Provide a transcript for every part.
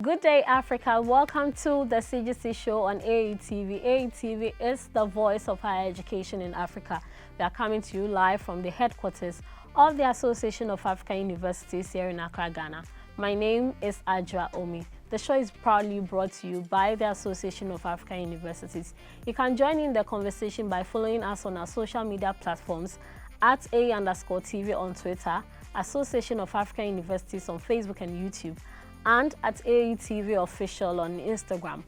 Good day, Africa. Welcome to the CGC show on AETV. AETV is the voice of higher education in Africa. We are coming to you live from the headquarters of the Association of African Universities here in Accra, Ghana. My name is Adjoa Omie. The show is proudly brought to you by the Association of African Universities. You can join in the conversation by following us on our social media platforms at A_TV on Twitter, Association of African Universities on Facebook and YouTube, and at AETV Official on Instagram.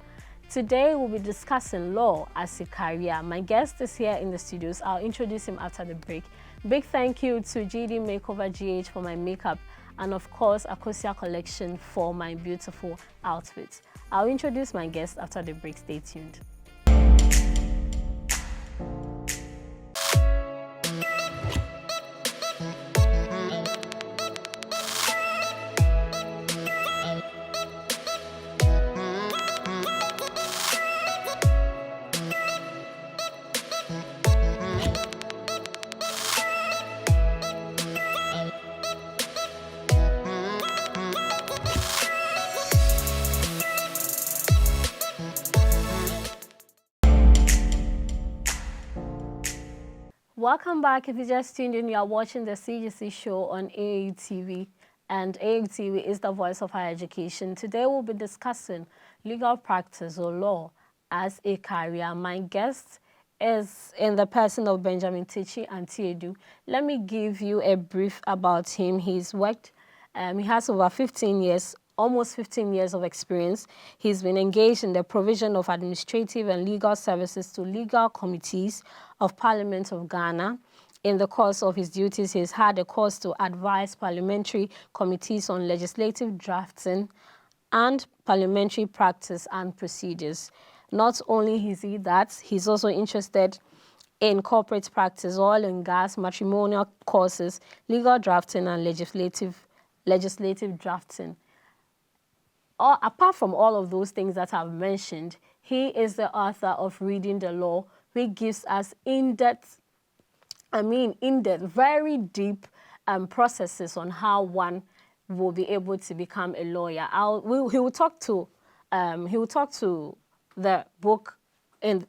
Today we'll be discussing law as a career. My guest is here in the studios. I'll introduce him after the break. Big thank you to GD Makeover GH for my makeup, and of course Akosia Collection for my beautiful outfits. I'll introduce my guest after the break. Stay tuned. Welcome back. If you just tuned in, you are watching the CGC show on AETV, and AETV is the voice of higher education. Today we'll be discussing legal practice or law as a career. My guest is in the person of Benjamin Tachie Antiedu. Let me give you a brief about him. He's worked, he has over 15 years, almost 15 years of experience. He's been engaged in the provision of administrative and legal services to legal committees of Parliament of Ghana. In the course of his duties, he's had a course to advise parliamentary committees on legislative drafting and parliamentary practice and procedures. Not only is he that, he's also interested in corporate practice, oil and gas, matrimonial courses, legal drafting, and legislative drafting. Apart from all of those things that I've mentioned, he is the author of Reading the Law, which gives us in-depth, very deep processes on how one will be able to become a lawyer. He will talk to the book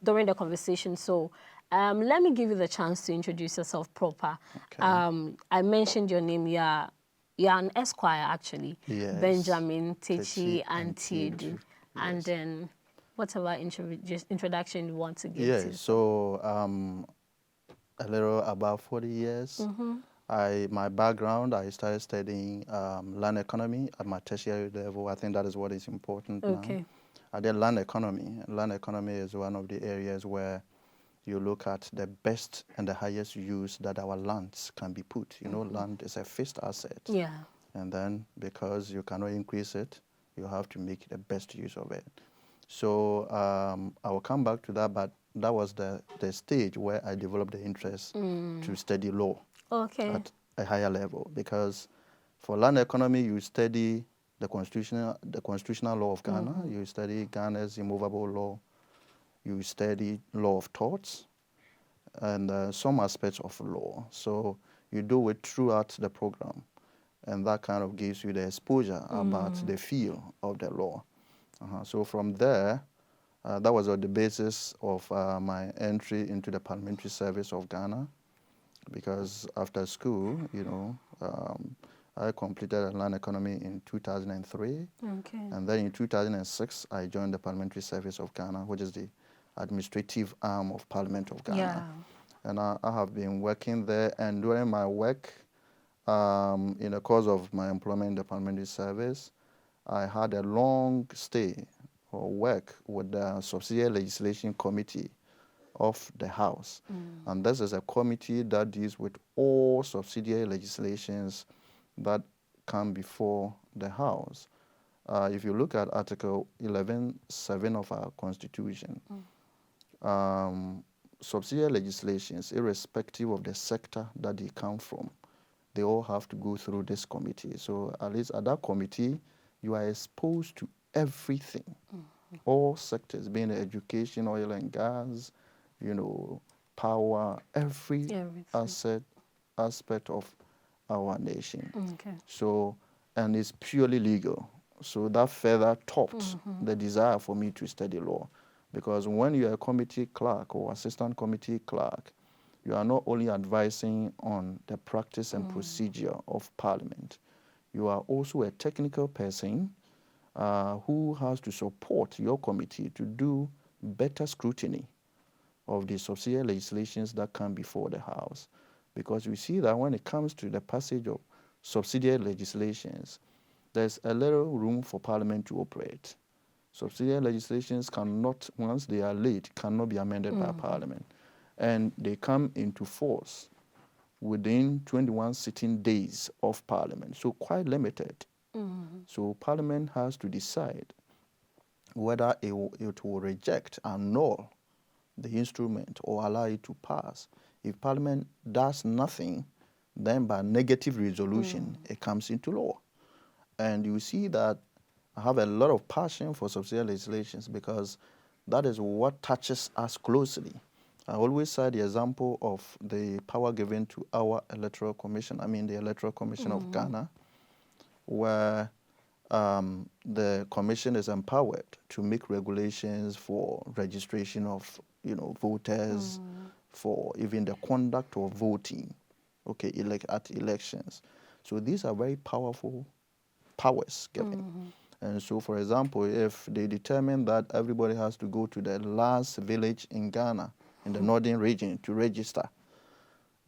during the conversation. So let me give you the chance to introduce yourself proper. Okay. I mentioned your name. You're an Esquire, actually. Yes. Benjamin Tachie Antiedu. Yes. And then whatever introduction you want to give to. So a little about 40 years. Mm-hmm. My background, I started studying land economy at my tertiary level. I think that is what is important now. I did land economy. Land economy is one of the areas where you look at the best and the highest use that our lands can be put. You know, land is a fixed asset. Yeah. And then because you cannot increase it, you have to make the best use of it. So I will come back to that, but that was the stage where I developed the interest to study law at a higher level. Because for land economy, you study the constitutional law of Ghana, you study Ghana's immovable law, you study law of torts, and some aspects of law. So you do it throughout the program, and that kind of gives you the exposure about the field of the law. So from there, that was the basis of my entry into the parliamentary service of Ghana, because after school, I completed a land economy in 2003, and then in 2006, I joined the parliamentary service of Ghana, which is the administrative arm of Parliament of Ghana. Yeah. And I have been working there, and during my work, in the course of my employment in the parliamentary service, I had a long stay or work with the Subsidiary Legislation Committee of the House. And this is a committee that deals with all subsidiary legislations that come before the House. If you look at Article 11.7 of our Constitution, subsidiary legislations, irrespective of the sector that they come from, they all have to go through this committee. So at least at that committee, you are exposed to everything, all sectors, being education, oil and gas, power, every aspect of our nation. So, and it's purely legal. So that further topped the desire for me to study law. Because when you're a committee clerk or assistant committee clerk, you are not only advising on the practice and procedure of Parliament, you are also a technical person who has to support your committee to do better scrutiny of the subsidiary legislations that come before the House. Because we see that when it comes to the passage of subsidiary legislations, there's a little room for Parliament to operate. Subsidiary legislations cannot, once they are late, cannot be amended by Parliament. And they come into force within 21 sitting days of Parliament, so quite limited. So Parliament has to decide whether it will reject, annul the instrument or allow it to pass. If Parliament does nothing, then by negative resolution, it comes into law. And you see that I have a lot of passion for subsidiary legislations because that is what touches us closely. I always cite the example of the power given to our Electoral Commission, the Electoral Commission of Ghana, where the commission is empowered to make regulations for registration of voters, for even the conduct of voting, at elections. So these are very powerful powers given. And so, for example, if they determine that everybody has to go to the last village in Ghana, in the northern region, to register,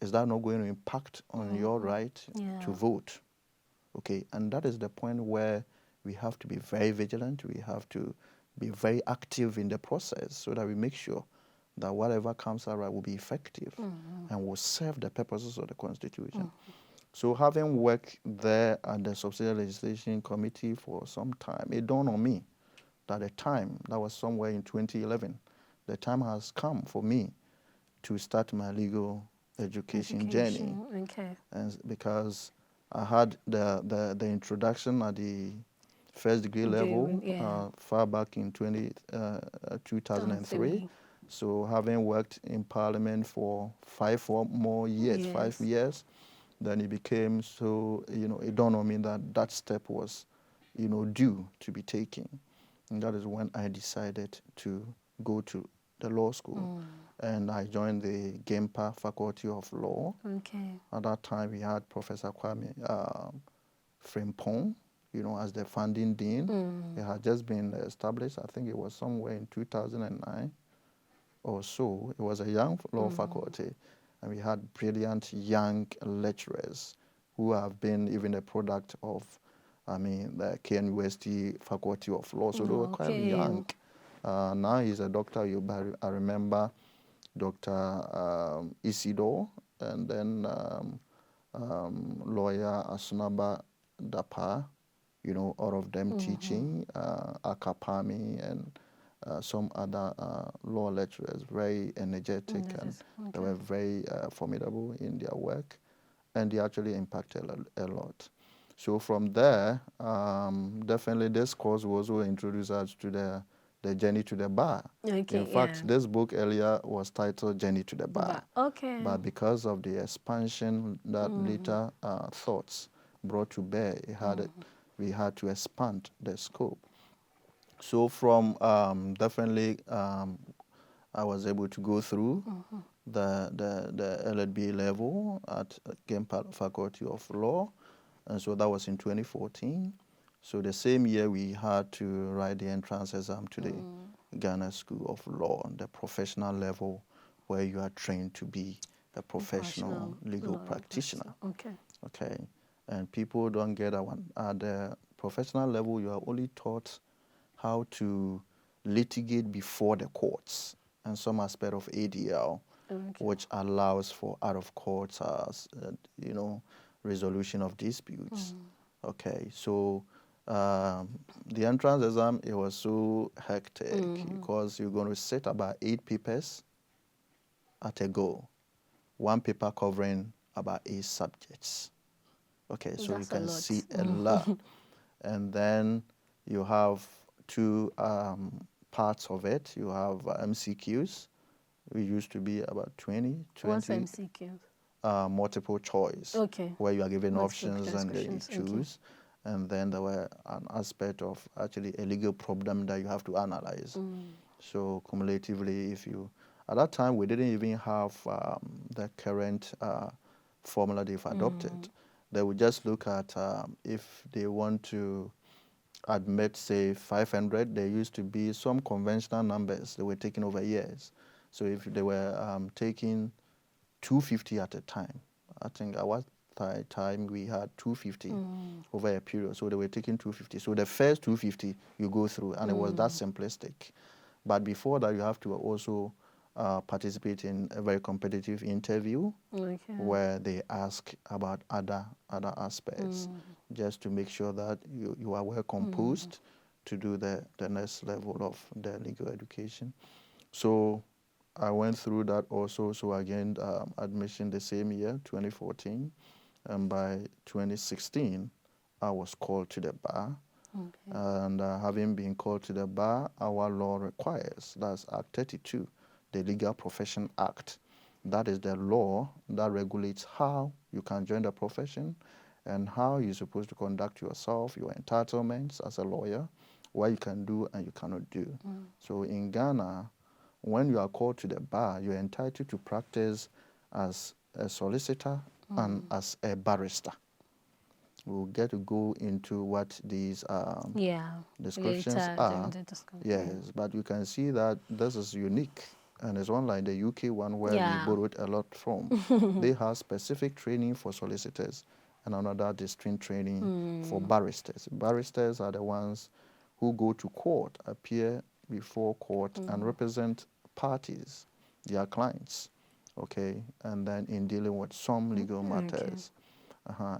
is that not going to impact on your right to vote? Okay, and that is the point where we have to be very vigilant. We have to be very active in the process so that we make sure that whatever comes out will be effective and will serve the purposes of the Constitution. So having worked there at the Subsidiary Legislation Committee for some time, it dawned on me that the time, that was somewhere in 2011, the time has come for me to start my legal education journey. Okay. And because I had the introduction at the first degree level far back in 2003. So having worked in Parliament for 5 years, then it became so, it dawned on me that that step was, due to be taken. And that is when I decided to go to the law school. And I joined the Gempa Faculty of Law. Okay. At that time, we had Professor Kwame Frimpong, as the founding dean. It had just been established. I think it was somewhere in 2009 or so. It was a young law faculty. And we had brilliant young lecturers who have been even a product of, the KNUST Faculty of Law. So they were quite young. Now he's a doctor. I remember Dr. Isidore, and then lawyer Asunaba Dapa, all of them teaching, Akapami, and some other law lecturers, very energetic, and they were very formidable in their work, and they actually impacted a lot. So from there, definitely this course was also introduced us to the journey to the bar. Okay, in fact, this book earlier was titled Journey to the Bar. Okay. But because of the expansion that later thoughts brought to bear, we had to expand the scope. So from definitely I was able to go through the LLB level at Gempa Faculty of Law, and so that was in 2014. So the same year we had to write the entrance exam to the Ghana School of Law, the professional level where you are trained to be a professional legal practitioner. Okay. And people don't get that one. At the professional level, you are only taught how to litigate before the courts and some aspect of ADL, which allows for out-of-court, resolution of disputes. Okay, so the entrance exam, it was so hectic because you're going to sit about 8 papers at a go, one paper covering about 8 subjects. Okay, so That's you can see a lot. And then you have 2 parts of it. You have MCQs. We used to be about 20. What's MCQs? Multiple choice. Okay. Where you are given Multiple options and then you choose. and then there were an aspect of actually a legal problem that you have to analyze. So cumulatively, at that time we didn't even have the current formula they've adopted. They would just look at if they want to admit, say, 500, there used to be some conventional numbers that were taken over years. So if they were taking 250 at a time, I think at what time we had 250 over a period. So they were taking 250. So the first 250 you go through, and it was that simplistic. But before that, you have to also participate in a very competitive interview where they ask about other aspects, just to make sure that you are well composed to do the next level of the legal education. So I went through that also. So again, admission the same year, 2014, and by 2016, I was called to the bar. And having been called to the bar, our law requires, that's Act 32, the Legal Profession Act. That is the law that regulates how you can join the profession and how you're supposed to conduct yourself, your entitlements as a lawyer, what you can do and you cannot do. So in Ghana, when you are called to the bar, you're entitled to practice as a solicitor and as a barrister. We'll get to go into what these descriptions are. Yes, but you can see that this is unique, and it's unlike the UK one where we borrowed a lot from. They have specific training for solicitors and another distinct training for barristers. Barristers are the ones who go to court, appear before court, and represent parties, their clients, okay, and then in dealing with some legal matters.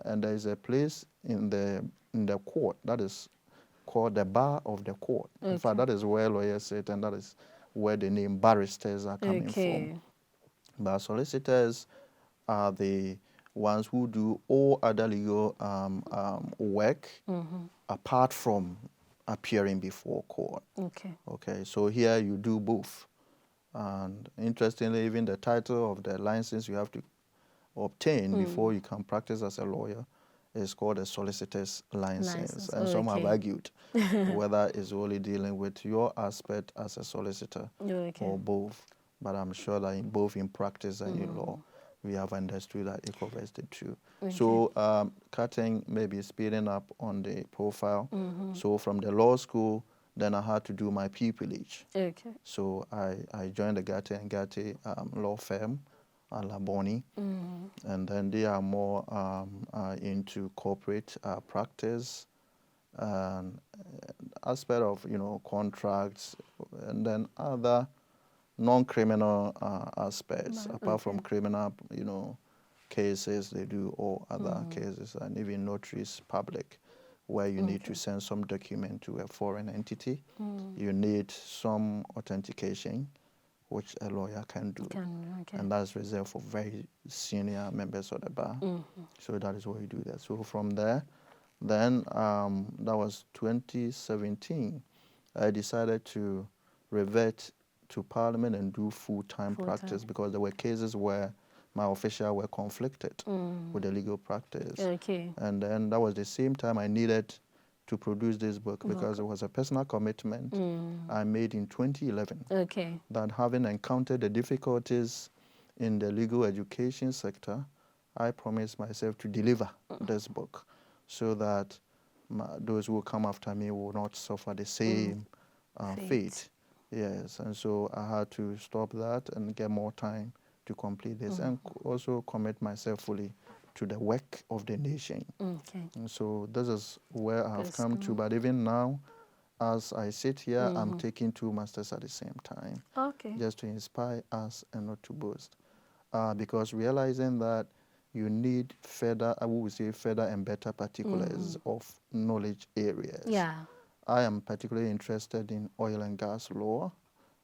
And there is a place in the court that is called the bar of the court. In fact, that is where lawyers sit, and that is where the name barristers are coming from. But solicitors are the ones who do all other legal work apart from appearing before court. Okay, so here you do both. And interestingly, even the title of the license you have to obtain before you can practice as a lawyer is called a solicitor's license. And some have argued whether it's only dealing with your aspect as a solicitor or both. But I'm sure that in practice and in law, we have understood that it covers the two. So cutting, maybe speeding up on the profile. So from the law school, then I had to do my pupillage. So I joined the Gatti & Gatti law firm, Laboni, and then they are more into corporate practice and aspect of contracts, and then other non-criminal aspects. Apart from criminal cases, they do all other cases, and even notaries public, where you need to send some document to a foreign entity. You need some authentication, which a lawyer can do. And that's reserved for very senior members of the bar. So that is what you do there. So from there, then that was 2017, I decided to revert to Parliament and do full-time practice, because there were cases where my officials were conflicted with the legal practice. And then that was the same time I needed to produce this book, because it was a personal commitment I made in 2011 that, having encountered the difficulties in the legal education sector, I promised myself to deliver this book so that those who come after me will not suffer the same fate. Yes, and so I had to stop that and get more time to complete this, and also commit myself fully to the work of the nation. And so this is where I have come to. But even now, as I sit here, I'm taking 2 masters at the same time, just to inspire us and not to boast. Because realizing that you need further, I would say further and better particulars of knowledge areas. I am particularly interested in oil and gas law.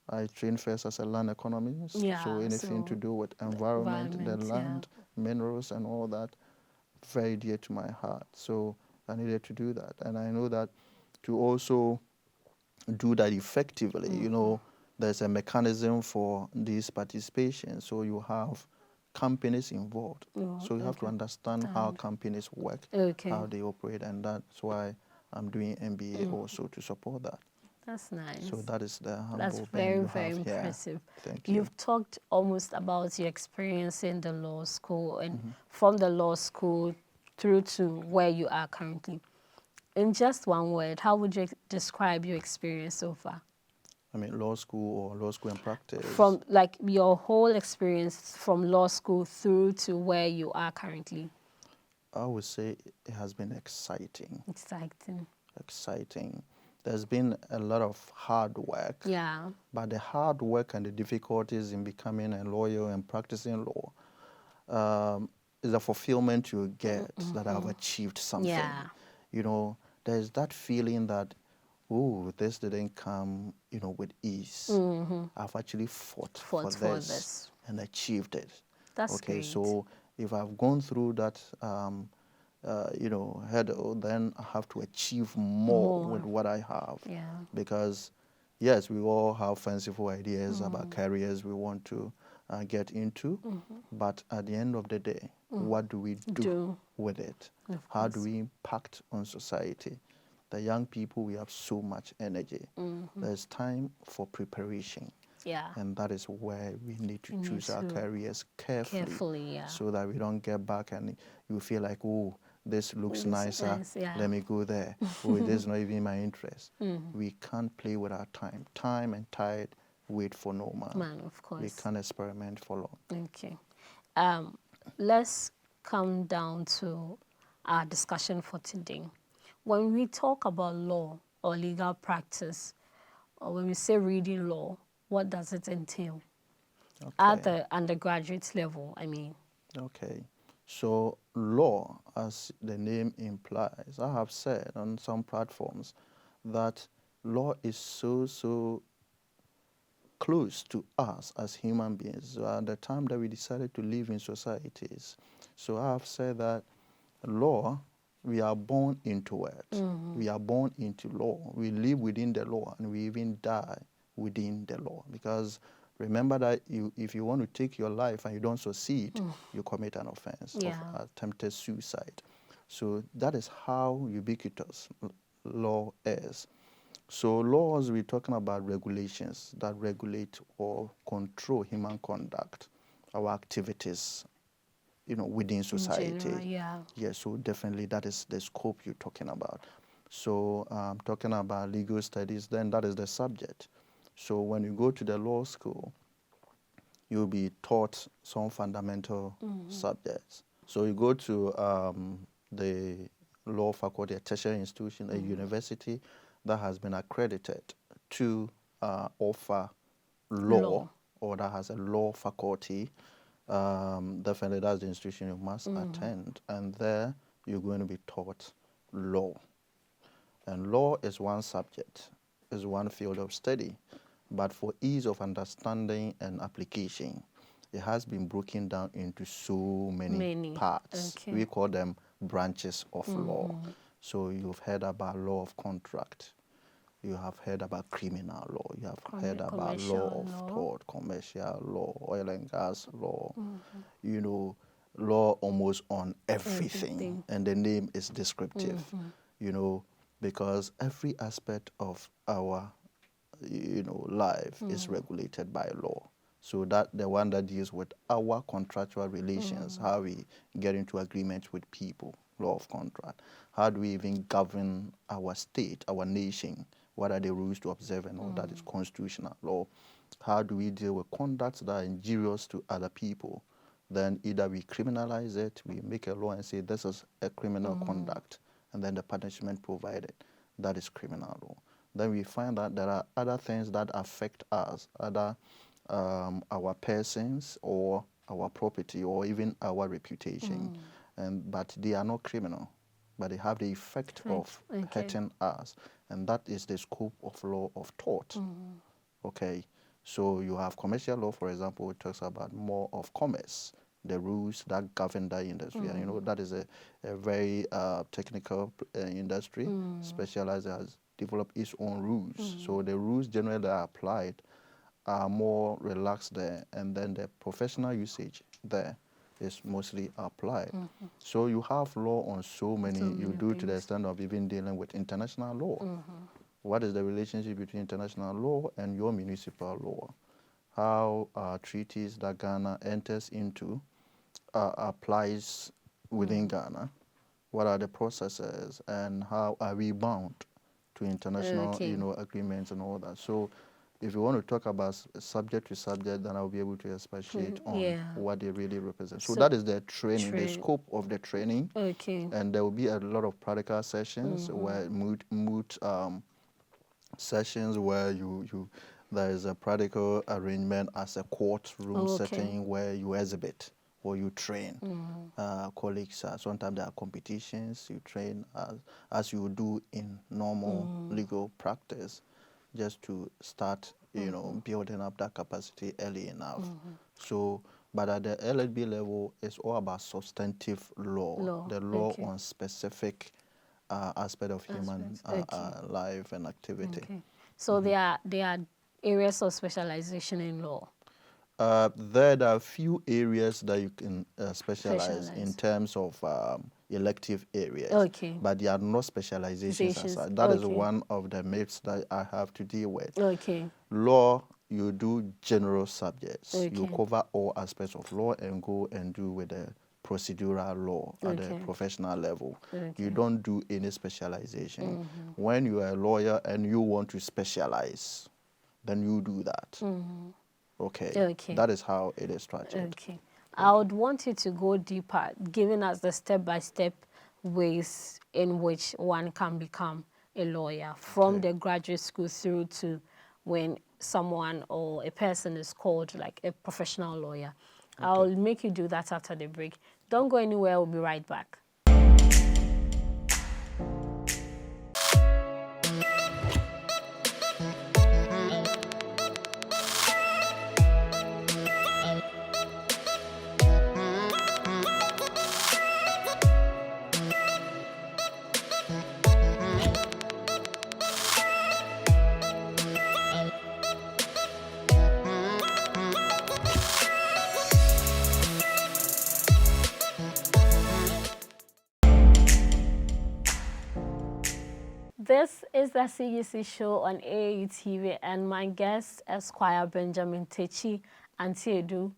I trained first as a land economist, so anything to do with environment, the land, minerals and all that, very dear to my heart. So I needed to do that. And I know that to also do that effectively, there's a mechanism for this participation. So you have companies involved. Oh, So you have to understand how companies work, how they operate, and that's why I'm doing MBA also to support that. That's nice. So that is the That's humble very, you very have impressive. here. Thank you. You've talked almost about your experience in the law school and from the law school through to where you are currently. In just one word, how would you describe your experience so far? I mean, law school or law school and practice? From like your whole experience from law school through to where you are currently. I would say it has been exciting. Exciting. Exciting. There's been a lot of hard work. Yeah. But the hard work and the difficulties in becoming a lawyer and practicing law is the fulfillment you get that I've achieved something. Yeah. You know, there's that feeling that, oh, this didn't come, you know, with ease. I've actually fought for this and achieved it. That's okay, great. So if I've gone through that, you know, hurdle, then I have to achieve more with what I have. Yeah. Because, yes, we all have fanciful ideas about careers we want to get into, but at the end of the day, what do we do with it? How do we impact on society? The young people, we have so much energy. There's time for preparation. Yeah. And that is where we need to choose our careers carefully, so that we don't get back and you feel like, oh, this looks nicer, let me go there. Oh, this is not even my interest. We can't play with our time. Time and tide wait for no man. Of course. We can't experiment for long. Okay. Let's come down to our discussion for today. When we talk about law or legal practice, or when we say reading law, what does it entail? At the undergraduate level, I mean. Okay. So law, as the name implies, I have said on some platforms that law is so close to us as human beings at the time that we decided to live in societies. So I have said that law, we are born into it. We are born into law. We live within the law, and we even die within the law. Because remember that if you want to take your life and you don't succeed, you commit an offense of attempted suicide. So that is how ubiquitous law is. So laws, we're talking about regulations that regulate or control human conduct, our activities, you know, within society. General, So definitely that is the scope you're talking about. So talking about legal studies, then that is the subject. So when you go to the law school, you'll be taught some fundamental subjects. So you go to the law faculty, a tertiary institution, a university that has been accredited to offer law, or that has a law faculty. Definitely that's the institution you must attend, and there you're going to be taught law. And law is one subject, is one field of study, but for ease of understanding and application, it has been broken down into so many parts. We call them branches of law. So you've heard about law of contract. You have heard about criminal law. You have heard about law of tort, commercial law, oil and gas law. You know, law almost on everything. And the name is descriptive, you know, because every aspect of our, you know, life is regulated by law. So that the one that deals with our contractual relations, how we get into agreements with people, law of contract. How do we even govern our state, our nation? What are the rules to observe and all that is constitutional law? How do we deal with conducts that are injurious to other people? Then either we criminalize it, we make a law and say this is a criminal conduct, and then the punishment provided, that is criminal law. Then we find that there are other things that affect us, other our persons or our property or even our reputation, but they are not criminal, but they have the effect of hurting us, and that is the scope of law of tort. Okay, so you have commercial law, for example, it talks about more of commerce, the rules that govern that industry, and you know that is a very technical industry, specialized, has developed its own rules. So the rules generally are applied are more relaxed there, and then the professional usage there is mostly applied. So you have law on so many you do to the extent of even dealing with international law. What is the relationship between international law and your municipal law? How treaties that Ghana enters into applies within Ghana? What are the processes, and how are we bound to international, agreements and all that? So, if you want to talk about subject to subject, then I'll be able to expatiate on what they really represent. So that is the training, the scope of the training. And there will be a lot of practical sessions where moot sessions where there is a practical arrangement as a courtroom setting where you exhibit or you train colleagues. Sometimes there are competitions. You train as you do in normal legal practice, just to start, building up that capacity early enough. So, but at the LLB level, it's all about substantive law. The law on specific aspect of human life and activity. So there are areas of specialization in law. There are a few areas that you can specialize in terms of elective areas, but they are not specializations as such. That is one of the myths that I have to deal with. Law, you do general subjects. You cover all aspects of law and go and do with the procedural law at the professional level. You don't do any specialization. When you are a lawyer and you want to specialize, then you do that. Okay. That is how it is structured. I would want you to go deeper, giving us the step-by-step ways in which one can become a lawyer, from the graduate school through to when someone or a person is called like a professional lawyer. I'll make you do that after the break. Don't go anywhere. We'll be right back. This is the CGC show on AAU TV, and my guest, Esquire Benjamin Tachie Antiedu,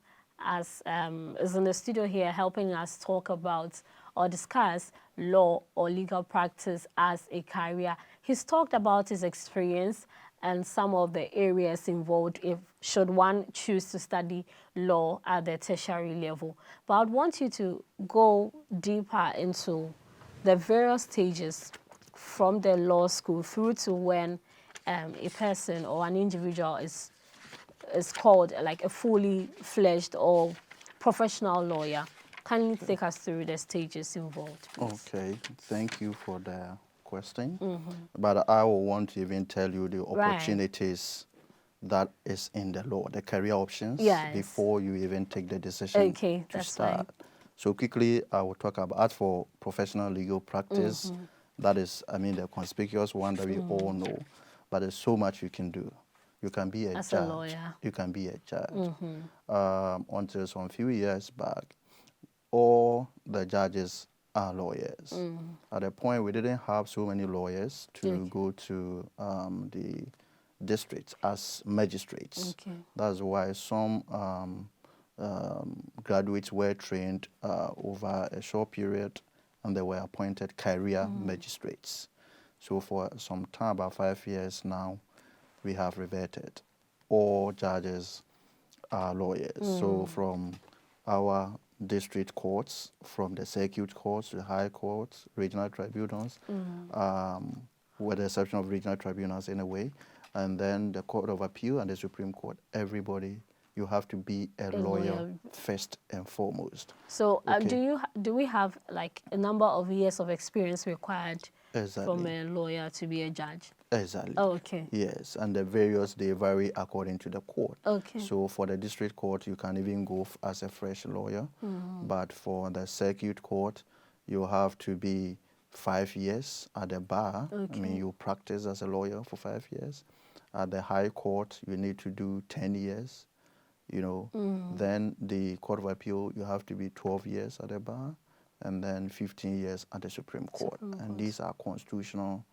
is in the studio here helping us talk about or discuss law or legal practice as a career. He's talked about his experience and some of the areas involved if should one choose to study law at the tertiary level. But I'd want you to go deeper into the various stages from the law school through to when a person or an individual is called like a fully fledged or professional lawyer. Can you take us through the stages involved, please? Okay, thank you for the question. But I will want to even tell you the opportunities that is in the law, the career options, before you even take the decision to start. Fine. So quickly, I will talk about, as for professional legal practice, that is, the conspicuous one that we all know. But there's so much you can do. You can be a judge. A lawyer. You can be a judge. Until some few years back, all the judges are lawyers. At a point, we didn't have so many lawyers to go to the districts as magistrates. That's why some graduates were trained over a short period, and they were appointed career magistrates. So for some time, about 5 years now, we have reverted. All judges are lawyers. So from our district courts, from the circuit courts, the high courts, regional tribunals, with the exception of regional tribunals in a way, and then the Court of Appeal and the Supreme Court, everybody, you have to be a lawyer first and foremost. So do we have like a number of years of experience required from a lawyer to be a judge? Exactly. Oh, okay. Yes, and the various, they vary according to the court. So for the district court, you can even go as a fresh lawyer. But for the circuit court, you have to be 5 years at the bar. You practice as a lawyer for 5 years. At the high court, you need to do 10 years. you know. Then the Court of Appeal, you have to be 12 years at the bar, and then 15 years at the Supreme Court. And these are constitutional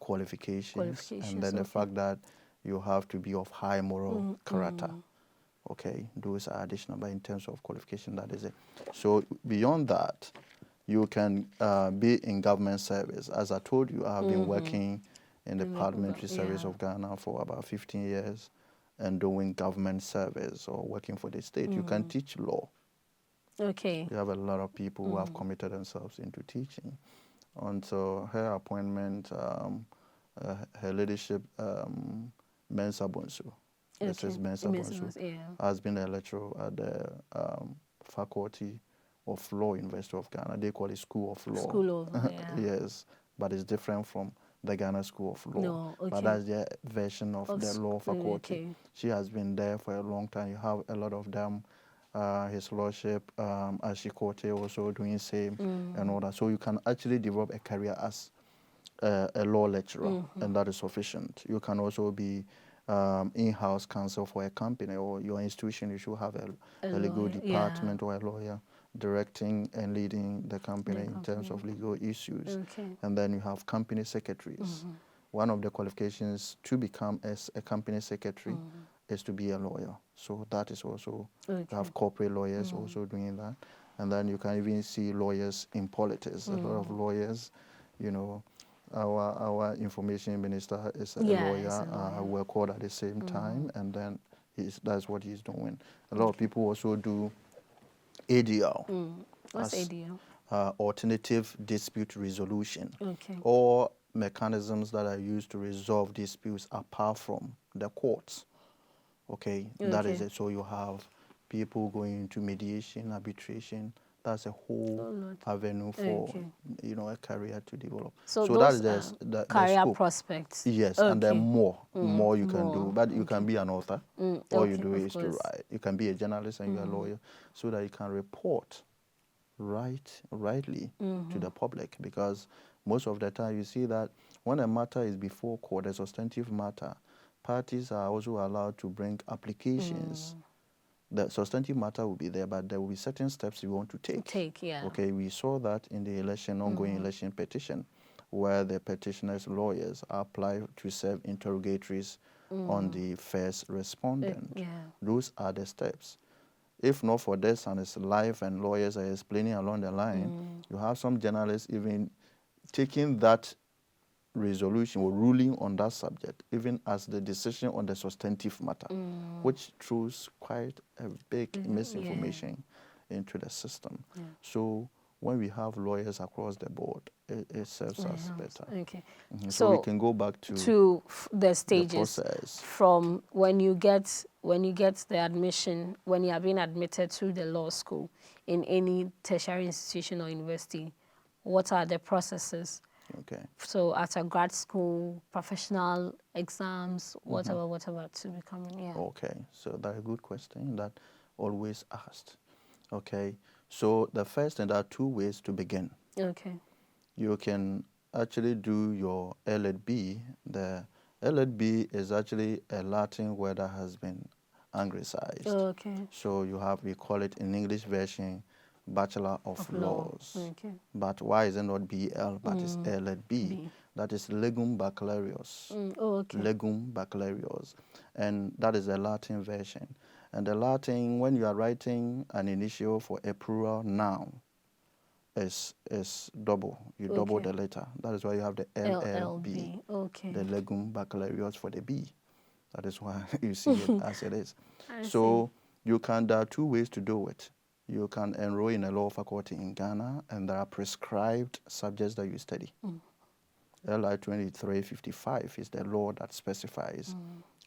qualifications. And then the fact that you have to be of high moral character. Okay, those are additional, but in terms of qualification, that is it. So beyond that, you can be in government service. As I told you, I have been working in the parliamentary service of Ghana for about 15 years and doing government service or working for the state. You can teach law. Okay. You have a lot of people who have committed themselves into teaching. And so her appointment, her leadership, Mensa Bonsu. This is Mensa Bonsu, has been a lecturer at the Faculty of Law, University of Ghana. They call it School of Law. School of Law, yeah. Yes, but it's different from the Ghana School of Law. No, okay. But that's their version of the law faculty. Okay. She has been there for a long time. You have a lot of them. His Lordship, Ashikote also doing same and all that. So you can actually develop a career as a law lecturer, and that is sufficient. You can also be in-house counsel for a company or your institution. You should have a legal department or a lawyer directing and leading the company in terms of legal issues. Okay. And then you have company secretaries. One of the qualifications to become as a company secretary is to be a lawyer. So that is also, you have corporate lawyers also doing that. And then you can even see lawyers in politics. A lot of lawyers, you know, our information minister is a lawyer. We're called at the same time, and then that's what he's doing. A lot of people also do ADL. What's ADL? Alternative dispute resolution. Okay. Or mechanisms that are used to resolve disputes apart from the courts. Okay, that is it. So you have people going into mediation, arbitration. That's a whole avenue for you know, a career to develop. So that those is the career scope. Prospects. Yes, and then more you can do. But you can be an author. All you do is to write. You can be a journalist and you're a lawyer, so that you can report rightly to the public. Because most of the time you see that when a matter is before court, a substantive matter, parties are also allowed to bring applications. The substantive matter will be there, but there will be certain steps you want to take. Okay, we saw that in the election, ongoing election petition, where the petitioner's lawyers apply to serve interrogatories on the first respondent. Those are the steps. If not for this and it's live and lawyers are explaining along the line, you have some journalists even taking that resolution or ruling on that subject, even as the decision on the substantive matter, which throws quite a big misinformation into the system. So when we have lawyers across the board, it serves us better. Okay. So we can go back to the stages, the process. From when you get the admission, when you are being admitted to the law school in any tertiary institution or university. What are the processes? Okay. So at a grad school, professional exams, whatever to become, Okay, so that's a good question that always asked. Okay, so the first thing, there are two ways to begin. Okay. You can actually do your LLB. The LLB is actually a Latin word that has been anglicized. Okay. So you have, we call it in English version, Bachelor of Laws. Okay. But why is it not BL, but it's LLB? That is Legum Baccalaureus. Okay. Legum Baccalaureus. And that is the Latin version. And the Latin, when you are writing an initial for a plural noun, is double. You double the letter. That is why you have the LLB. Okay. The Legum Baccalaureus for the B. That is why you see it as it is. So you can, there are two ways to do it. You can enroll in a law faculty in Ghana, and there are prescribed subjects that you study. LI 2355 is the law that specifies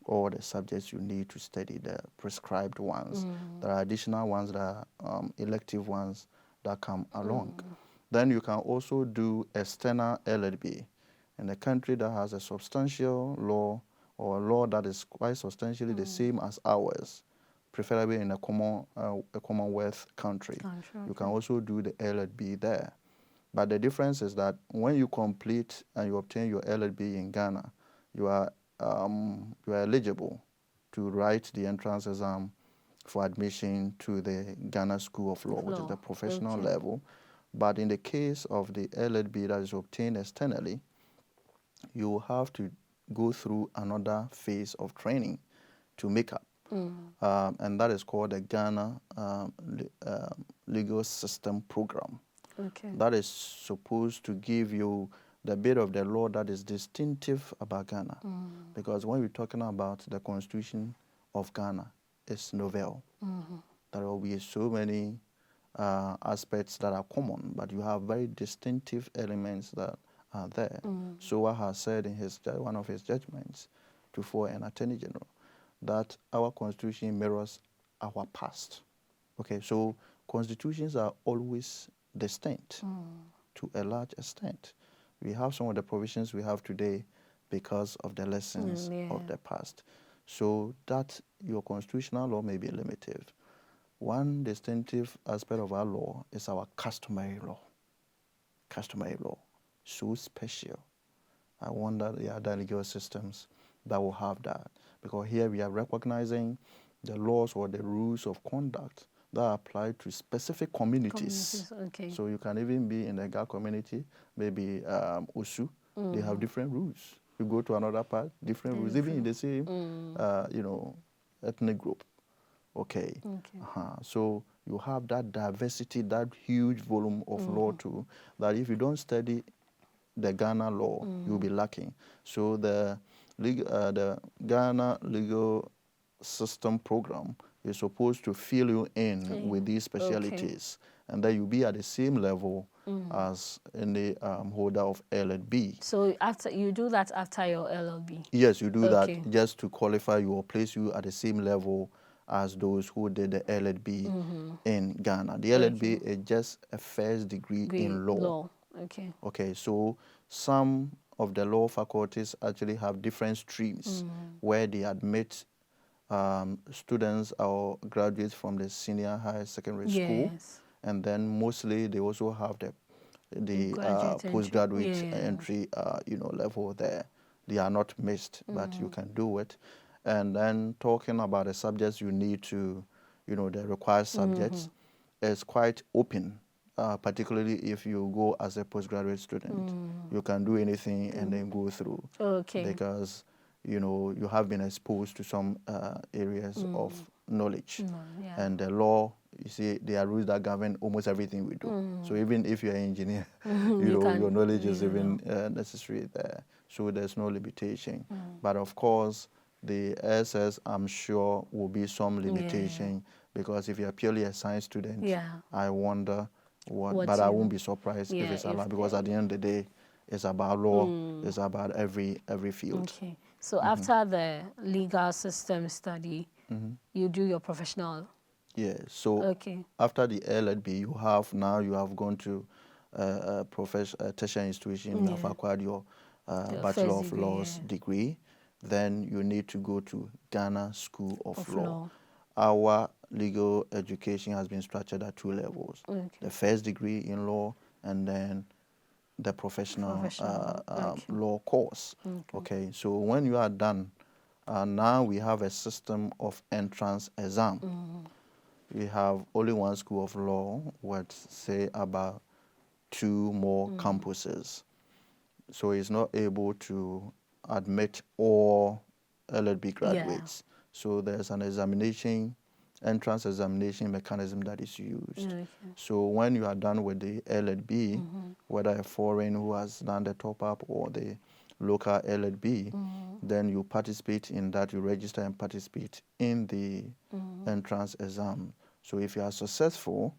all the subjects you need to study, the prescribed ones. There are additional ones that are elective ones that come along. Then you can also do external LLB in a country that has a substantial law or a law that is quite substantially the same as ours, preferably in a Commonwealth country. You can also do the LLB there. But the difference is that when you complete and you obtain your LLB in Ghana, you are eligible to write the entrance exam for admission to the Ghana School of Law, which is the professional level. But in the case of the LLB that is obtained externally, you have to go through another phase of training to make up. And that is called the Ghana Legal System Program. That is supposed to give you the bit of the law that is distinctive about Ghana. Because when we're talking about the Constitution of Ghana, it's novel. There will be so many aspects that are common, but you have very distinctive elements that are there. Sowa has said in one of his judgments before an attorney general that our constitution mirrors our past. Okay, so constitutions are always distinct to a large extent. We have some of the provisions we have today because of the lessons of the past. So that your constitutional law may be limited. One distinctive aspect of our law is our customary law. Customary law, so special. I wonder the other legal systems that will have that. Because here we are recognizing the laws or the rules of conduct that apply to specific communities. So you can even be in the Ga community, maybe Osu, they have different rules. You go to another part, different rules, even in the same, ethnic group. Okay. So you have that diversity, that huge volume of law too, that if you don't study the Ghana law, you'll be lacking. So the Ghana Legal System Program is supposed to fill you in with these specialities, and then you'll be at the same level as any holder of LLB. So after you do that after your LLB? Yes, you do that just to qualify you or place you at the same level as those who did the LLB in Ghana. The LLB is just a first degree in law. Okay, so some of the law faculties actually have different streams where they admit students or graduates from the senior high secondary school, and then mostly they also have the postgraduate entry level there. They are not missed, but you can do it. And then talking about the subjects you need to, the required subjects, is quite open. Particularly if you go as a postgraduate student, you can do anything and then go through. Because you have been exposed to some areas of knowledge, and the law. You see, there are rules that govern almost everything we do. So even if you're an engineer, your knowledge is even necessary there. So there's no limitation. But of course, the SS, I'm sure, will be some limitation because if you're purely a science student, I wonder but I won't be surprised if it's allowed, because at the end of the day, it's about law, it's about every field. Okay. So after the legal system study, you do your professional. Yeah. So after the LLB, you have gone to a tertiary institution, you have acquired your Bachelor of Laws degree. Then you need to go to Ghana School of Law. Our legal education has been structured at 2 levels. The first degree in law and then the professional law course. Okay, so when you are done, now we have a system of entrance exam. We have only one school of law with, say, about 2 more campuses. So it's not able to admit all LLB graduates. So there's an entrance examination mechanism that is used. So when you are done with the LLB, whether a foreign who has done the top-up or the local LLB, then you participate in that, you register and participate in the entrance exam. So if you are successful,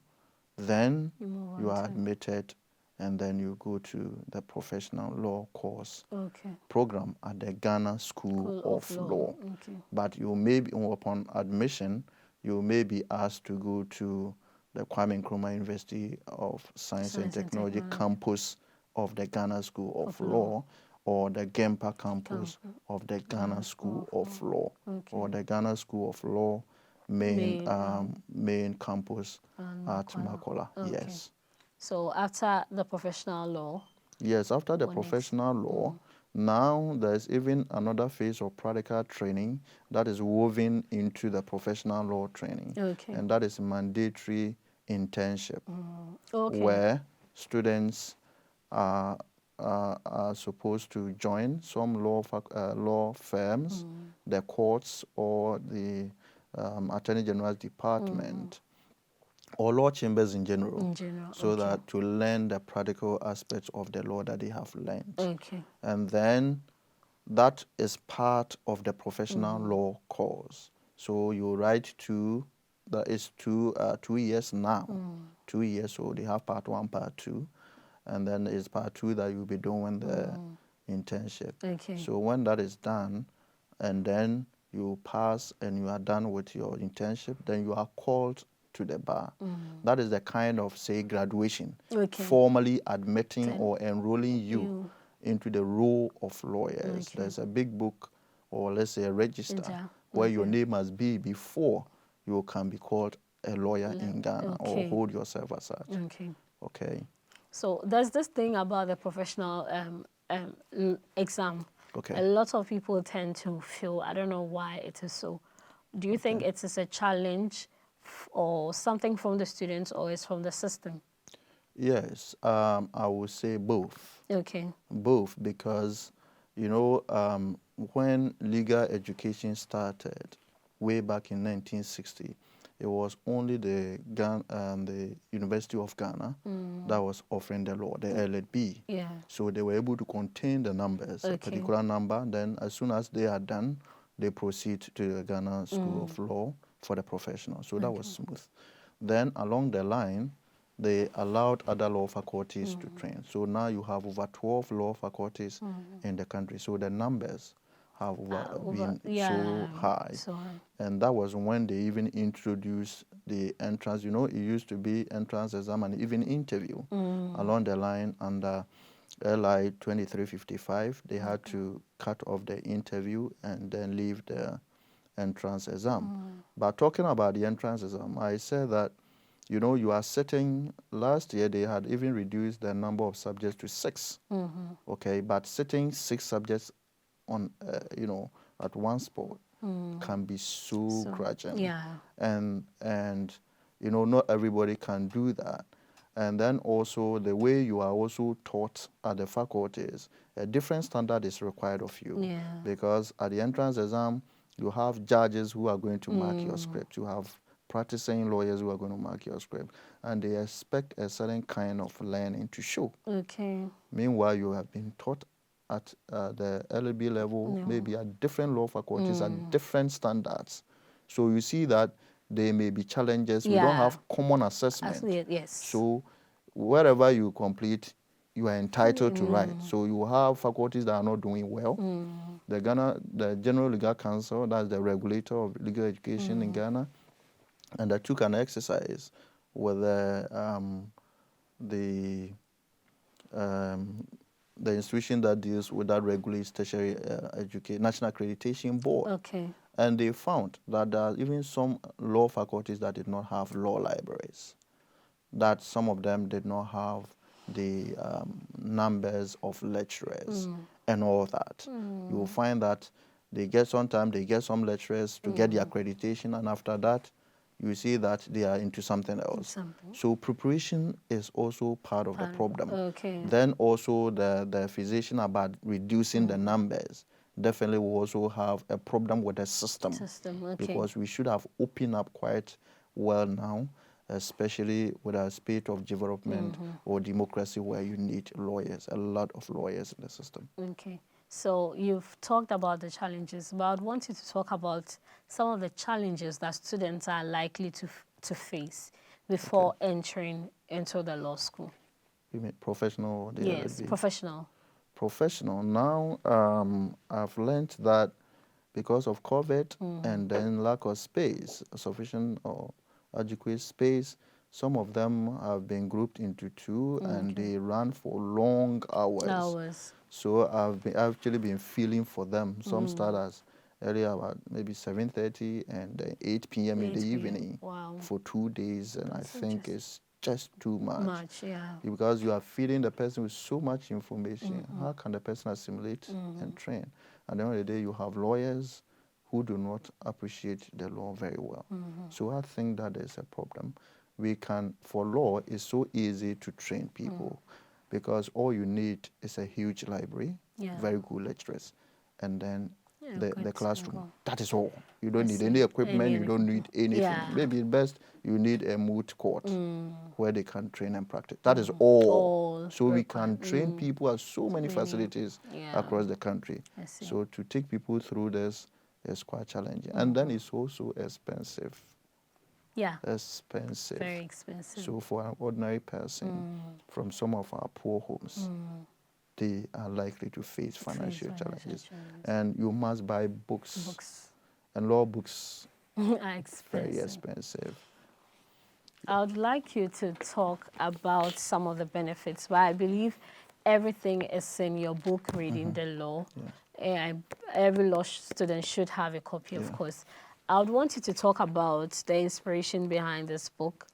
then you are admitted, and then you go to the professional law course program at the Ghana School of Law. But you may be, upon admission, you may be asked to go to the Kwame Nkrumah University of Science and Technology campus of the Ghana School of Law, or the Gempa campus of the Ghana School of Law, or the Ghana School of Law main campus at Makola. Yes. So after the professional law? Yes, after the professional law, Now there's even another phase of practical training that is woven into the professional law training. Okay. And that is mandatory internship, Okay. where students are supposed to join some law firms, the courts, or the Attorney General's department, or law chambers in general, so that to learn the practical aspects of the law that they have learned. Okay. And then that is part of the professional law course. So you write that is 2 years now. 2 years, so they have part 1, part 2, and then it's part 2 that you'll be doing the internship. Okay. So when that is done, and then you pass and you are done with your internship, then you are called to the bar. That is the kind of, say, graduation, formally admitting or enrolling you into the role of lawyers. There's a big book, or let's say a register, where your name must be before you can be called a lawyer in Ghana or hold yourself as such. Okay. So there's this thing about the professional exam. Okay. A lot of people tend to feel, I don't know why it is so. Do you think it is a challenge or something from the students, or it's from the system? Yes, I would say both. Okay. Both, because, you know, when legal education started way back in 1960, it was only the University of Ghana that was offering the law, the LLB. Yeah. So they were able to contain the numbers, a particular number. Then as soon as they are done, they proceed to the Ghana School of Law for the professional. So that was smooth. Then along the line, they allowed other law faculties to train. So now you have over 12 law faculties in the country. So the numbers have been so high. And that was when they even introduced the entrance. You know, it used to be entrance exam and even interview along the line under LI 2355. They had to cut off the interview and then leave the entrance exam. But talking about the entrance exam, I said that, you know, you are sitting, last year they had even reduced the number of subjects to 6. Okay, but sitting 6 subjects on, you know, at one spot can be so grudging. Yeah. And, you know, not everybody can do that. And then also the way you are also taught at the faculties, a different standard is required of you. Yeah. Because at the entrance exam, you have judges who are going to mark your script. You have practicing lawyers who are going to mark your script. And they expect a certain kind of learning to show. Okay. Meanwhile, you have been taught at the LLB level, maybe at different law faculties, at different standards. So you see that there may be challenges. We don't have common assessment. Yes. So wherever you complete, you are entitled to write. So you have faculties that are not doing well. The General Legal Council, that's the regulator of legal education in Ghana, and I took an exercise with the institution that deals with that regulates tertiary National Accreditation Board. Okay. And they found that there are even some law faculties that did not have law libraries, that some of them did not have the numbers of lecturers and all that. You will find that they get some lecturers to get the accreditation, and after that, you see that they are into something else. So preparation is also part of the problem. Okay. Then also the physician about reducing the numbers definitely will also have a problem with the system. Because we should have opened up quite well now, especially with our state of development or democracy, where you need lawyers, a lot of lawyers in the system. Okay. So you've talked about the challenges, but I want you to talk about some of the challenges that students are likely to face before entering into the law school. You mean professional or the Yes, LLB? professional. Professional. Now, I've learned that because of COVID and then lack of space, sufficient or adequate space, some of them have been grouped into 2 and they run for long hours. So I've actually been feeling for them. Some start as early about maybe 7:30 and 8 p.m. in the evening for 2 days, and I think it's just too much. Yeah. Because you are feeding the person with so much information. How can the person assimilate and train? At the end of the day, you have lawyers who do not appreciate the law very well. So I think that is a problem. For law, it's so easy to train people because all you need is a huge library, very good lecturers, and then the classroom. That is all. You don't need any equipment, you don't need anything. Maybe best you need a moot court where they can train and practice. That is all. So we can train people at so many facilities across the country. So to take people through this is quite challenging. And then it's also expensive. Yeah. Expensive. Very expensive. So for an ordinary person from some of our poor homes, they are likely to face financial challenges. And you must buy books. And law books are expensive. Very expensive. I would like you to talk about some of the benefits, but I believe everything is in your book, Reading the Law. And every law student should have a copy, of course. I would want you to talk about the inspiration behind this book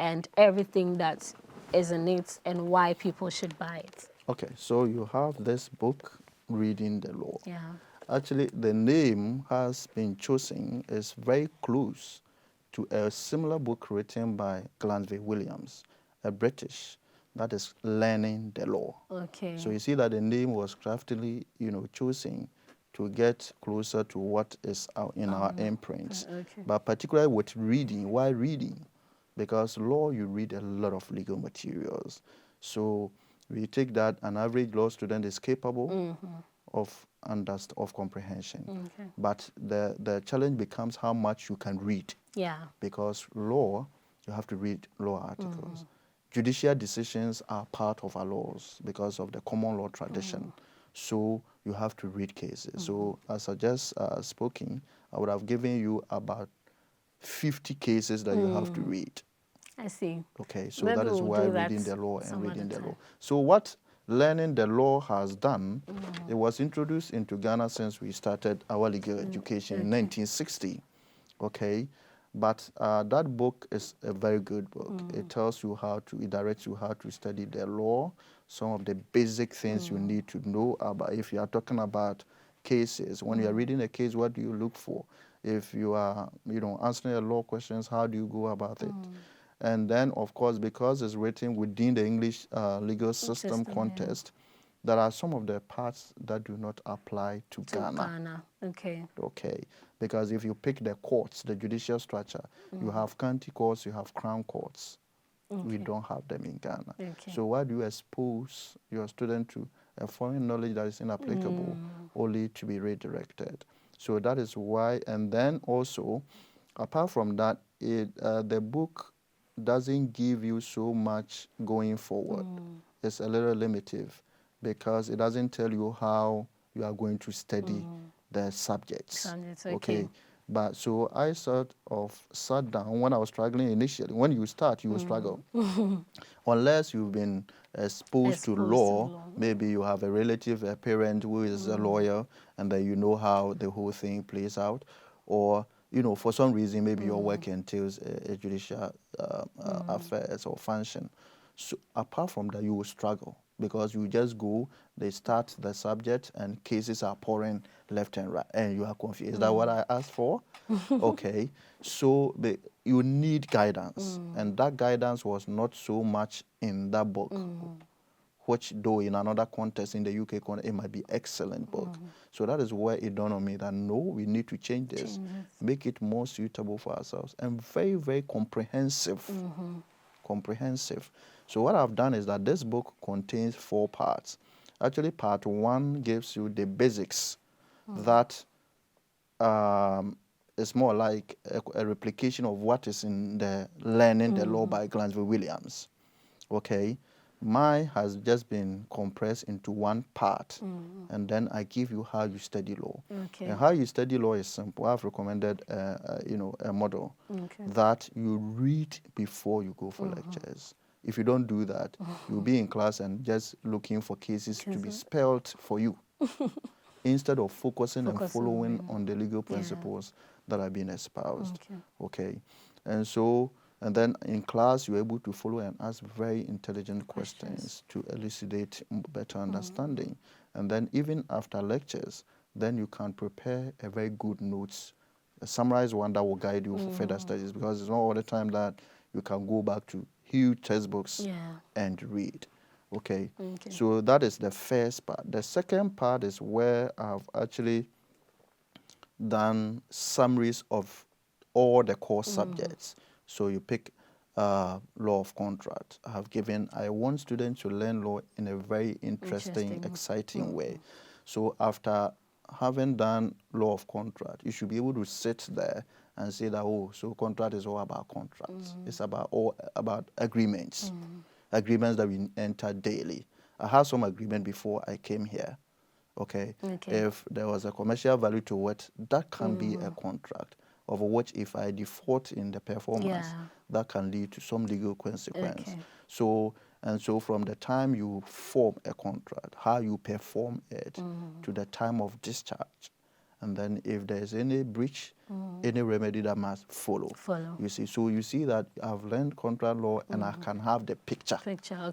and everything that is in it and why people should buy it. Okay, so you have this book, Reading the Law. Yeah. Actually, the name has been chosen is very close to a similar book written by Glanville Williams, a British, that is Learning the Law. Okay. So you see that the name was craftily, chosen to get closer to what is in our imprints. But particularly with reading. Why reading? Because law, you read a lot of legal materials. So we take that an average law student is capable of comprehension. But the challenge becomes how much you can read. Yeah. Because law, you have to read law articles. Judicial decisions are part of our laws because of the common law tradition. So you have to read cases. So as I just spoken, I would have given you about 50 cases that you have to read. I see. Okay, so maybe that is why reading the law and reading the law. So what Learning the Law has done, it was introduced into Ghana since we started our legal education in 1960. Okay, but that book is a very good book. It tells you it directs you how to study the law, some of the basic things you need to know about. If you are talking about cases, when you are reading a case, what do you look for? If you are, answering a law questions, how do you go about it? And then, of course, because it's written within the English legal system context, there are some of the parts that do not apply to Ghana. Okay. Okay. Because if you pick the courts, the judicial structure, you have county courts, you have crown courts. We don't have them in Ghana. So why do you expose your student to a foreign knowledge that is inapplicable, only to be redirected? So that is why. And then also, apart from that, the book doesn't give you so much going forward. It's a little limited because it doesn't tell you how you are going to study the subjects. Okay. But so I sat down when I was struggling initially. When you start, you will struggle. Unless you've been exposed to law, maybe you have a relative, a parent who is a lawyer, and then you know how the whole thing plays out. Or for some reason, maybe your work entails a judicial affairs or function. So apart from that, you will struggle because you just go, they start the subject, and cases are pouring left and right, and you are confused. Is that what I asked for? Okay. So you need guidance, and that guidance was not so much in that book. Which, though in another context, in the UK context, it might be excellent book. So that is where it dawned on me that no, we need to change this, make it more suitable for ourselves, and very, very comprehensive. Comprehensive. So what I've done is that this book contains 4 parts. Actually, part 1 gives you the basics that is more like a replication of what is in the Learning the Law by Glanville Williams. Okay. Mine has just been compressed into 1 part, and then I give you how you study law. Okay. And how you study law is simple. I've recommended, a model that you read before you go for lectures. If you don't do that, you'll be in class and just looking for cases to be spelled for you, instead of focusing and following on the legal principles that are being espoused. Okay. And so And then in class, you're able to follow and ask very intelligent questions to elucidate better understanding. And then even after lectures, then you can prepare a very good notes, a summarized one that will guide you for further studies, because it's not all the time that you can go back to huge textbooks and read. Okay, so that is the first part. The second part is where I've actually done summaries of all the core subjects. So you pick law of contract. I want students to learn law in a very interesting. Exciting way. So after having done law of contract, you should be able to sit there and say that, oh, so contract is all about contracts. It's about agreements, agreements that we enter daily. I had some agreement before I came here. Okay. If there was a commercial value to it, that can be a contract, of which if I default in the performance, that can lead to some legal consequence. So from the time you form a contract, how you perform it, to the time of discharge, and then if there's any breach, any remedy that must follow. You see, so you see that I've learned contract law and I can have the picture.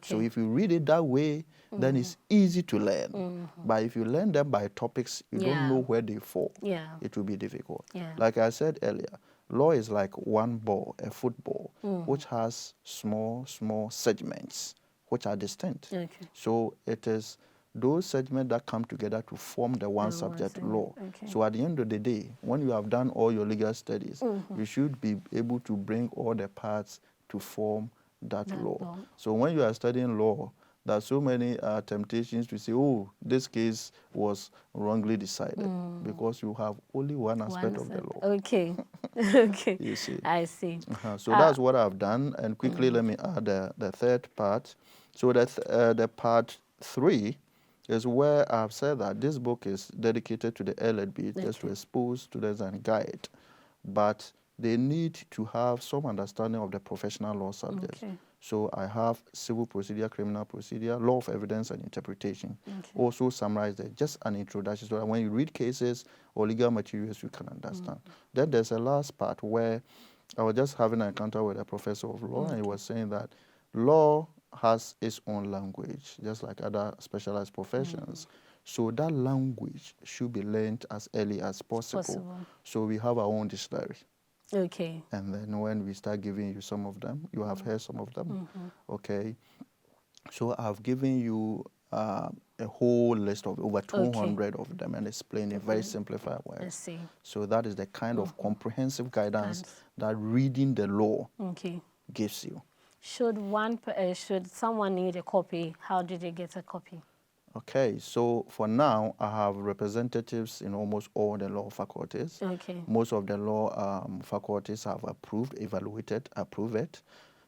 So if you read it that way, then it's easy to learn. But if you learn them by topics, you don't know where they fall. It will be difficult. Like I said earlier, law is like one ball, a football, which has small segments, which are distinct. So it is those segments that come together to form the one subject, law. So at the end of the day, when you have done all your legal studies, you should be able to bring all the parts to form that law. So when you are studying law, there are so many temptations to say, oh, this case was wrongly decided, because you have only one aspect of the law. Okay. Okay. You see. I see. So that's what I've done. And quickly, let me add the third part. So the part 3 is where I've said that this book is dedicated to the LLB, just to expose students and guide. But they need to have some understanding of the professional law subjects. So I have civil procedure, criminal procedure, law of evidence and interpretation. Also summarized there, just an introduction, so that when you read cases or legal materials, you can understand. Then there's a last part where I was just having an encounter with a professor of law, and he was saying that law has its own language, just like other specialized professions. So that language should be learned as early as possible. So we have our own dictionary. Okay. And then when we start giving you some of them, you have heard some of them. Okay. So I've given you a whole list of over 200 of them and explain in very simplified ways. I see. So that is the kind of comprehensive guidance that reading the law gives you. Should someone need a copy? How do they get a copy? Okay, so for now, I have representatives in almost all the law faculties. Most of the law faculties have approved, evaluated, approved it.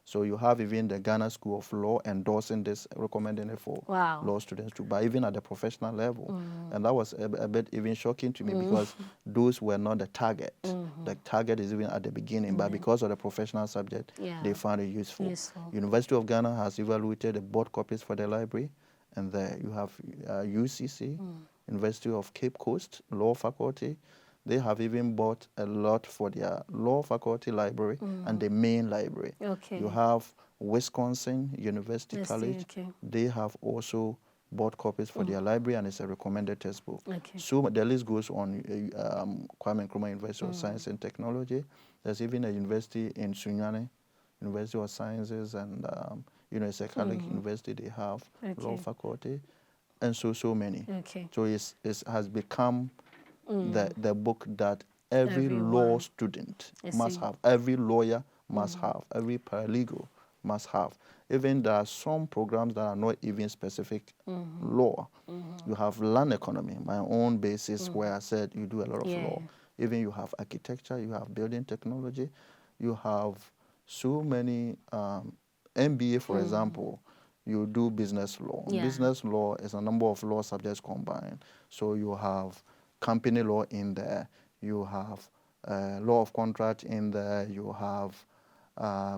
So you have even the Ghana School of Law endorsing this, recommending it for law students to buy, even at the professional level. And that was a bit even shocking to me, because those were not the target. The target is even at the beginning, but because of the professional subject, they found it useful. University of Ghana has evaluated the board copies for the library. And there you have UCC, University of Cape Coast Law Faculty. They have even bought a lot for their law faculty library and the main library. You have Wisconsin University College. They have also bought copies for their library, and it's a recommended textbook. So the list goes on. Kwame Nkrumah University of Science and Technology. There's even a university in Sunyani, University of Sciences, and it's a Catholic university. They have law faculty, and so many. So it has become the book that every law student must have, every lawyer must have, every paralegal must have. Even there are some programs that are not even specific law. You have land economy, my own basis, where I said you do a lot of law. Even you have architecture, you have building technology, you have so many MBA, for example. You do business law. Business law is a number of law subjects combined. So you have company law in there, you have law of contract in there, you have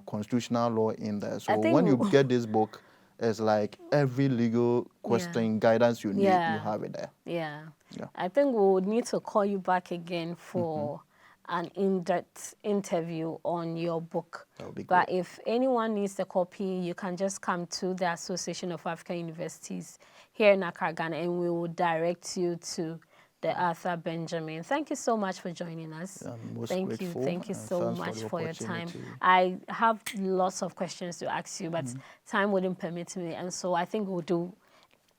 constitutional law in there. So when you get this book, it's like every legal question, guidance you need, you have it there. I think we would need to call you back again for an in-depth interview on your book. That would be But great. if anyone needs the copy, you can just come to the Association of African Universities here in Accra, Ghana, and we will direct you to the Arthur Benjamin. Thank you so much for joining us. I'm most Thank grateful. you. Thank you so Thanks much the for your time. opportunity. I have lots of questions to ask you, but time wouldn't permit me, and so I think we'll do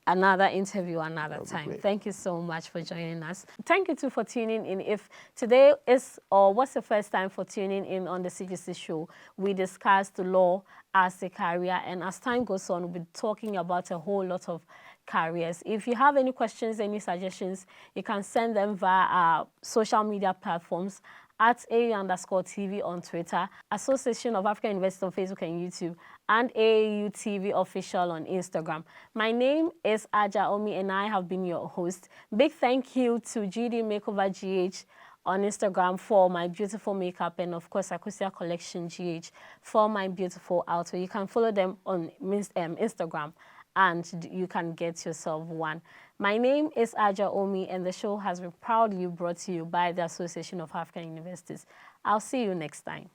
another interview another time. Thank you so much for joining us. Thank you too for tuning in. If today is or what's the first time for tuning in on the CGC show, we discussed law as a career, and as time goes on, we'll be talking about a whole lot of careers. If you have any questions, any suggestions, you can send them via our social media platforms at AU_TV on Twitter, Association of African Universities on Facebook and YouTube, and AAU TV Official on Instagram. My name is Adjoa Omie, and I have been your host. Big thank you to GD Makeover GH on Instagram for my beautiful makeup, and of course Acoustia Collection GH for my beautiful outfit. You can follow them on Instagram, and you can get yourself one. My name is Adjoa Omie, and the show has been proudly brought to you by the Association of African Universities. I'll see you next time.